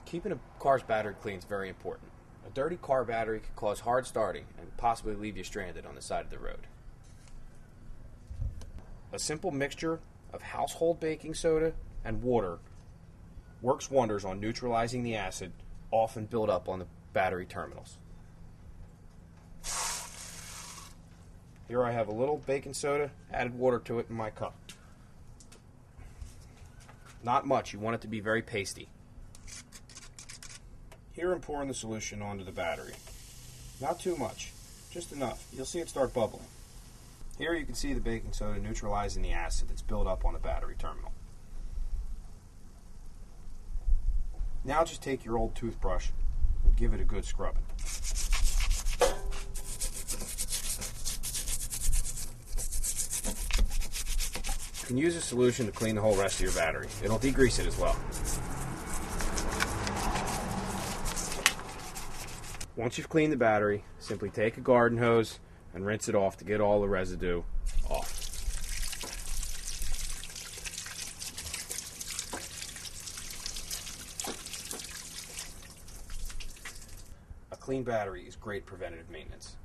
Keeping a car's battery clean is very important. A dirty car battery can cause hard starting and possibly leave you stranded on the side of the road. A simple mixture of household baking soda and water works wonders on neutralizing the acid often built up on the battery terminals. Here I have a little baking soda, added water to it in my cup. Not much, you want it to be very pasty. Here I'm pouring the solution onto the battery. Not too much, just enough. You'll see it start bubbling. Here you can see the baking soda neutralizing the acid that's built up on the battery terminal. Now just take your old toothbrush and give it a good scrubbing. You can use a solution to clean the whole rest of your battery. It'll degrease it as well. Once you've cleaned the battery, simply take a garden hose and rinse it off to get all the residue off. A clean battery is great preventative maintenance.